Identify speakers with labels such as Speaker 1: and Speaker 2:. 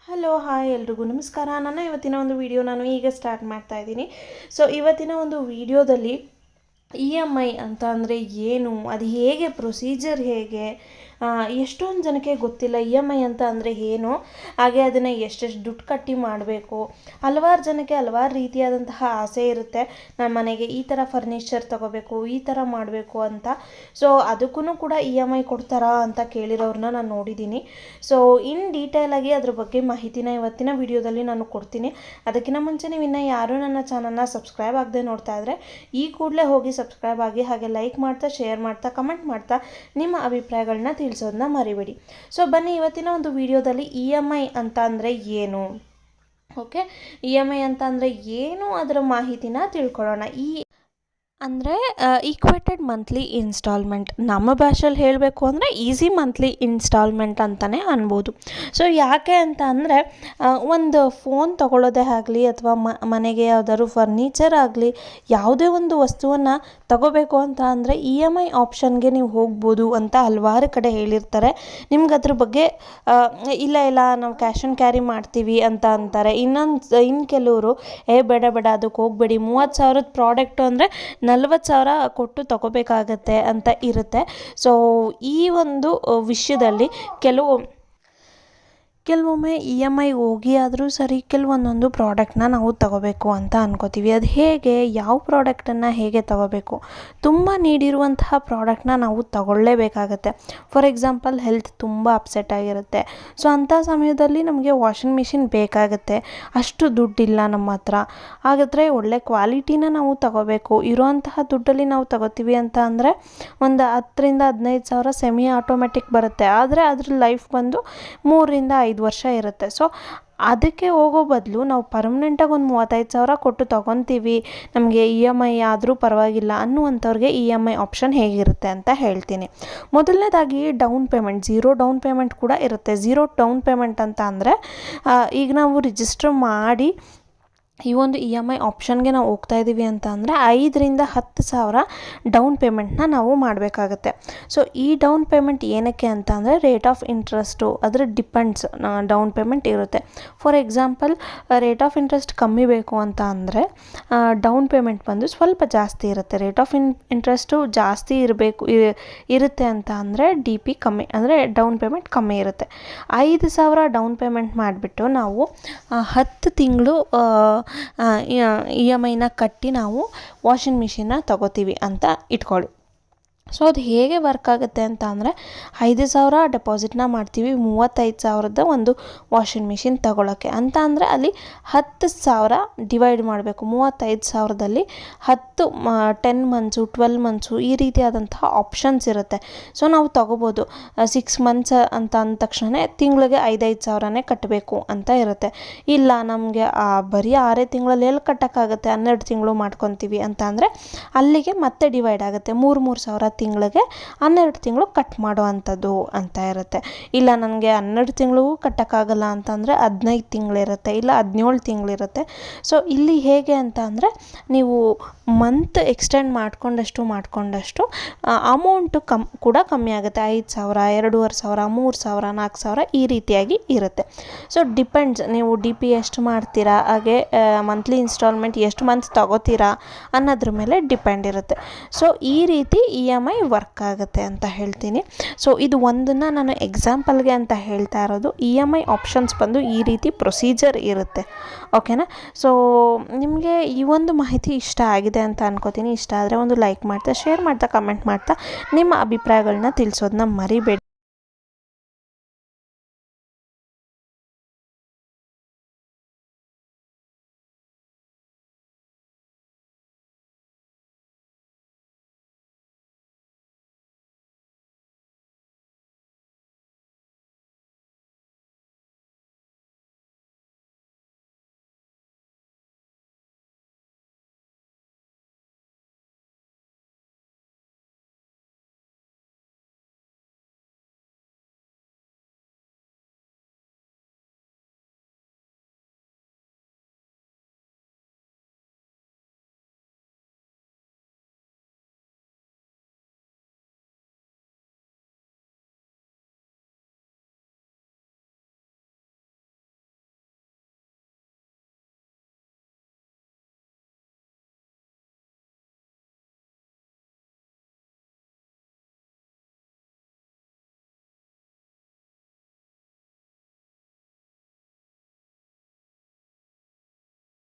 Speaker 1: Hello hi ಎಲ್ರಿಗೂ ನಮಸ್ಕಾರ. ನನ್ನ ಇವತ್ತಿನ ಒಂದು ವಿಡಿಯೋ ನಾನು ಈಗ ಸ್ಟಾರ್ಟ್ ಮಾಡ್ತಾ ಇದ್ದೀನಿ. ಸೊ ಇವತ್ತಿನ ಒಂದು ವಿಡಿಯೋದಲ್ಲಿ EMI ಅಂತ ಅಂದರೆ ಏನು, ಅದು ಹೇಗೆ, ಪ್ರೊಸೀಜರ್ ಹೇಗೆ, ಎಷ್ಟೊಂದು ಜನಕ್ಕೆ ಗೊತ್ತಿಲ್ಲ EMI ಅಂತ ಅಂದರೆ ಏನು, ಹಾಗೆ ಅದನ್ನು ಎಷ್ಟೆಷ್ಟು ದುಡ್ಡು ಕಟ್ಟಿ ಮಾಡಬೇಕು. ಹಲವಾರು ಜನಕ್ಕೆ ಹಲವಾರು ರೀತಿಯಾದಂತಹ ಆಸೆ ಇರುತ್ತೆ, ನಮ್ಮ ಮನೆಗೆ ಈ ಥರ ಫರ್ನಿಚರ್ ತೊಗೋಬೇಕು, ಈ ಥರ ಮಾಡಬೇಕು ಅಂತ. ಸೊ ಅದಕ್ಕೂ ಕೂಡ EMI ಕೊಡ್ತಾರಾ ಅಂತ ಕೇಳಿರೋರನ್ನ ನಾನು ನೋಡಿದ್ದೀನಿ. ಸೊ ಇನ್ ಡೀಟೇಲಾಗಿ ಅದ್ರ ಬಗ್ಗೆ ಮಾಹಿತಿನ ಇವತ್ತಿನ ವಿಡಿಯೋದಲ್ಲಿ ನಾನು ಕೊಡ್ತೀನಿ. ಅದಕ್ಕಿಂತ ಮುಂಚೆ ನೀವು ಇನ್ನೂ ಯಾರೂ ನನ್ನ ಚಾನಲ್ನ ಸಬ್ಸ್ಕ್ರೈಬ್ ಆಗದೆ ನೋಡ್ತಾ ಇದ್ದರೆ ಈ ಕೂಡಲೇ ಹೋಗಿ ಸಬ್ಸ್ಕ್ರೈಬ್ ಆಗಿ, ಹಾಗೆ ಲೈಕ್ ಮಾಡ್ತಾ, ಶೇರ್ ಮಾಡ್ತಾ, ಕಮೆಂಟ್ ಮಾಡ್ತಾ ನಿಮ್ಮ ಅಭಿಪ್ರಾಯಗಳನ್ನ ತಿಳಿಸೋದನ್ನ ಮರಿಬೇಡಿ. ಸೊ ಬನ್ನಿ ಇವತ್ತಿನ ಒಂದು ವಿಡಿಯೋದಲ್ಲಿ EMI ಅಂತ ಅಂದರೆ ಏನು, ಓಕೆ, EMI ಅಂತ ಅಂದರೆ ಏನು ಅದರ ಮಾಹಿತಿನ ತಿಳ್ಕೊಳ್ಳೋಣ. ಅಂದರೆ ಈಕ್ವೇಟೆಡ್ ಮಂತ್ಲಿ ಇನ್ಸ್ಟಾಲ್ಮೆಂಟ್, ನಮ್ಮ ಭಾಷೆಯಲ್ಲಿ ಹೇಳಬೇಕು ಅಂದರೆ ಈಸಿ ಮಂತ್ಲಿ ಇನ್ಸ್ಟಾಲ್ಮೆಂಟ್ ಅಂತಲೇ ಅನ್ಬೋದು. ಸೊ ಯಾಕೆ ಅಂತ ಅಂದರೆ ಒಂದು ಫೋನ್ ತೊಗೊಳ್ಳೋದೇ ಆಗಲಿ ಅಥವಾ ಮನೆಗೆ ಯಾವುದಾದ್ರು ಫರ್ನಿಚರ್ ಆಗಲಿ, ಯಾವುದೇ ಒಂದು ವಸ್ತುವನ್ನು ತಗೋಬೇಕು ಅಂತ ಅಂದರೆ EMI ಆಪ್ಷನ್ಗೆ ನೀವು ಹೋಗ್ಬೋದು ಅಂತ ಹಲವಾರು ಕಡೆ ಹೇಳಿರ್ತಾರೆ. ನಿಮ್ಗೆ ಅದ್ರ ಬಗ್ಗೆ ಇಲ್ಲ ನಾವು ಕ್ಯಾಶ್ ಆನ್ ಕ್ಯಾರಿ ಮಾಡ್ತೀವಿ ಅಂತ ಅಂತಾರೆ. ಇನ್ನು ಕೆಲವರು ಬೇಡ ಅದಕ್ಕೆ ಹೋಗಬೇಡಿ, 30,000 ಪ್ರಾಡಕ್ಟು ಅಂದರೆ 40,000 ಕೊಟ್ಟು ತಗೋಬೇಕಾಗತ್ತೆ ಅಂತ ಇರುತ್ತೆ. ಸೊ ಈ ಒಂದು ವಿಷಯದಲ್ಲಿ ಕೆಲವೊಮ್ಮೆ EMI ಹೋಗಿ ಆದರೂ ಸರಿ ಕೆಲವೊಂದೊಂದು ಪ್ರಾಡಕ್ಟ್ನ ನಾವು ತಗೋಬೇಕು ಅಂತ ಅನ್ಕೋತೀವಿ. ಅದು ಹೇಗೆ, ಯಾವ ಪ್ರಾಡಕ್ಟನ್ನು ಹೇಗೆ ತಗೋಬೇಕು, ತುಂಬ ನೀಡಿರುವಂತಹ ಪ್ರಾಡಕ್ಟ್ನ ನಾವು ತಗೊಳ್ಳೇಬೇಕಾಗತ್ತೆ. ಫಾರ್ ಎಕ್ಸಾಂಪಲ್ ಹೆಲ್ತ್ ತುಂಬ ಅಪ್ಸೆಟ್ ಆಗಿರುತ್ತೆ. ಸೊ ಅಂಥ ಸಮಯದಲ್ಲಿ ನಮಗೆ ವಾಷಿಂಗ್ ಮಿಷಿನ್ ಬೇಕಾಗುತ್ತೆ, ಅಷ್ಟು ದುಡ್ಡಿಲ್ಲ ನಮ್ಮ ಹತ್ರ. ಹಾಗಾದರೆ ಒಳ್ಳೆ ಕ್ವಾಲಿಟಿನ ನಾವು ತಗೋಬೇಕು. ಇರೋವಂತಹ ದುಡ್ಡಲ್ಲಿ ನಾವು ತಗೋತೀವಿ ಅಂತ ಅಂದರೆ ಒಂದು 10,000 to 15,000 ಸೆಮಿ ಆಟೋಮೆಟಿಕ್ ಬರುತ್ತೆ. ಆದರೆ ಅದ್ರ ಲೈಫ್ ಬಂದು 3 to 5 ವರ್ಷ ಇರುತ್ತೆ. ಸೊ ಅದಕ್ಕೆ ಹೋಗೋ ಬದಲು ನಾವು ಪರ್ಮನೆಂಟಾಗಿ ಒಂದು 35,000 ಕೊಟ್ಟು ತೊಗೊತೀವಿ, ನಮಗೆ EMI ಆದರೂ ಪರವಾಗಿಲ್ಲ ಅನ್ನುವಂಥವ್ರಿಗೆ EMI ಆಪ್ಷನ್ ಹೇಗಿರುತ್ತೆ ಅಂತ ಹೇಳ್ತೀನಿ. ಮೊದಲನೇದಾಗಿ down payment, zero down payment ಕೂಡ ಇರುತ್ತೆ. ಝೀರೋ ಡೌನ್ ಪೇಮೆಂಟ್ ಅಂತ ಅಂದರೆ ಈಗ ನಾವು ರಿಜಿಸ್ಟರ್ ಮಾಡಿ ಈ ಒಂದು EMI ಆಪ್ಷನ್ಗೆ ನಾವು ಹೋಗ್ತಾ ಇದ್ದೀವಿ ಅಂತ ಅಂದರೆ 5,000 to 10,000 ಡೌನ್ ಪೇಮೆಂಟ್ನ ನಾವು ಮಾಡಬೇಕಾಗತ್ತೆ. ಸೊ ಈ ಡೌನ್ ಪೇಮೆಂಟ್ ಏನಕ್ಕೆ ಅಂತ ಅಂದರೆ ರೇಟ್ ಆಫ್ ಇಂಟ್ರೆಸ್ಟು ಅದರ ಡಿಪೆಂಡ್ಸ್ ಡೌನ್ ಪೇಮೆಂಟ್ ಇರುತ್ತೆ. For example rate of interest ಕಮ್ಮಿ ಬೇಕು ಅಂತ ಅಂದರೆ ಡೌನ್ ಪೇಮೆಂಟ್ ಬಂದು ಸ್ವಲ್ಪ ಜಾಸ್ತಿ ಇರುತ್ತೆ. ರೇಟ್ ಆಫ್ ಇಂಟ್ರೆಸ್ಟು ಜಾಸ್ತಿ ಇರುತ್ತೆ ಅಂತ ಅಂದರೆ DP ಕಮ್ಮಿ, ಅಂದರೆ ಡೌನ್ ಪೇಮೆಂಟ್ ಕಮ್ಮಿ ಇರುತ್ತೆ. 5,000 ಡೌನ್ ಪೇಮೆಂಟ್ ಮಾಡಿಬಿಟ್ಟು ನಾವು 10 ತಿಂಗಳು EMIನ ಕಟ್ಟಿ ನಾವು ವಾಷಿಂಗ್ ಮಿಷಿನ್ನ ತಗೋತೀವಿ ಅಂತ ಇಟ್ಕೊಳ್ಳಿ. ಸೊ ಅದು ಹೇಗೆ ವರ್ಕ್ ಆಗುತ್ತೆ ಅಂತ ಅಂದರೆ 5,000 ಡೆಪಾಸಿಟ್ನ ಮಾಡ್ತೀವಿ 35,000 ಒಂದು ವಾಷಿಂಗ್ ಮಿಷಿನ್ ತಗೊಳ್ಳೋಕ್ಕೆ ಅಂತ ಅಂದರೆ ಅಲ್ಲಿ 10,000 ಡಿವೈಡ್ ಮಾಡಬೇಕು. 35,000ದಲ್ಲಿ 10 ಮಂತ್ಸು 12 ಮಂತ್ಸು ಈ ರೀತಿಯಾದಂತಹ ಆಪ್ಷನ್ಸ್ ಇರುತ್ತೆ. ಸೊ ನಾವು ತಗೋಬೋದು 6 ಮಂತ್ಸ್ ಅಂತ ಅಂದ ತಕ್ಷಣ ತಿಂಗಳಿಗೆ 5,000 ಕಟ್ಟಬೇಕು ಅಂತ ಇರುತ್ತೆ. ಇಲ್ಲ ನಮಗೆ ಬರೀ 6 ತಿಂಗಳಲ್ಲಿ ಎಲ್ಲಿ ಕಟ್ಟೋಕ್ಕಾಗುತ್ತೆ, 12 ತಿಂಗಳು ಮಾಡ್ಕೊತೀವಿ ಅಂತ ಅಂದರೆ ಅಲ್ಲಿಗೆ ಮತ್ತೆ ಡಿವೈಡ್ ಆಗುತ್ತೆ. 3,000 ತಿಂಗಳಿಗೆ 12 ತಿಂಗಳು ಕಟ್ ಮಾಡೋ ಅಂಥದ್ದು ಅಂತ ಇರುತ್ತೆ. ಇಲ್ಲ ನನಗೆ 12 ತಿಂಗಳಿಗೂ ಕಟ್ಟೋಕ್ಕಾಗಲ್ಲ ಅಂತಂದರೆ 15 ತಿಂಗಳಿರುತ್ತೆ, ಇಲ್ಲ 17 ತಿಂಗಳಿರುತ್ತೆ. ಸೊ ಇಲ್ಲಿ ಹೇಗೆ ಅಂತ ಅಂದರೆ ನೀವು ಮಂತ್ ಎಕ್ಸ್ಟೆಂಡ್ ಮಾಡ್ಕೊಂಡಷ್ಟು ಅಮೌಂಟು ಕೂಡ ಕಮ್ಮಿ ಆಗುತ್ತೆ. 5,000, 2,500, 3,000, 4,000 ಈ ರೀತಿಯಾಗಿ ಇರುತ್ತೆ. ಸೊ ಡಿಪೆಂಡ್ಸ್, ನೀವು DP ಎಷ್ಟು ಮಾಡ್ತೀರಾ, ಹಾಗೆ ಮಂತ್ಲಿ ಇನ್ಸ್ಟಾಲ್ಮೆಂಟ್ ಎಷ್ಟು ಮಂತ್ ತಗೋತೀರಾ ಅನ್ನೋದ್ರ ಮೇಲೆ ಡಿಪೆಂಡ್ ಇರುತ್ತೆ. ಸೊ ಈ ರೀತಿ EMI ವರ್ಕ್ ಆಗುತ್ತೆ ಅಂತ ಹೇಳ್ತೀನಿ. ಸೊ ಇದು ಒಂದನ್ನು ನಾನು ಎಕ್ಸಾಂಪಲ್ಗೆ ಅಂತ ಹೇಳ್ತಾ ಇರೋದು. EMI ಆಪ್ಷನ್ಸ್ ಬಂದು ಈ ರೀತಿ ಪ್ರೊಸೀಜರ್ ಇರುತ್ತೆ, ಓಕೆನಾ. ಸೊ ನಿಮಗೆ ಈ ಒಂದು ಮಾಹಿತಿ ಇಷ್ಟ ಆಗಿದೆ ಅಂತ ಅನ್ಕೋತೀನಿ. ಇಷ್ಟ ಆದರೆ ಒಂದು ಲೈಕ್ ಮಾಡ್ತಾ, ಶೇರ್ ಮಾಡ್ತಾ, ಕಮೆಂಟ್ ಮಾಡ್ತಾ ನಿಮ್ಮ ಅಭಿಪ್ರಾಯಗಳನ್ನ ತಿಳಿಸೋದನ್ನ ಮರಿಬೇಡಿ.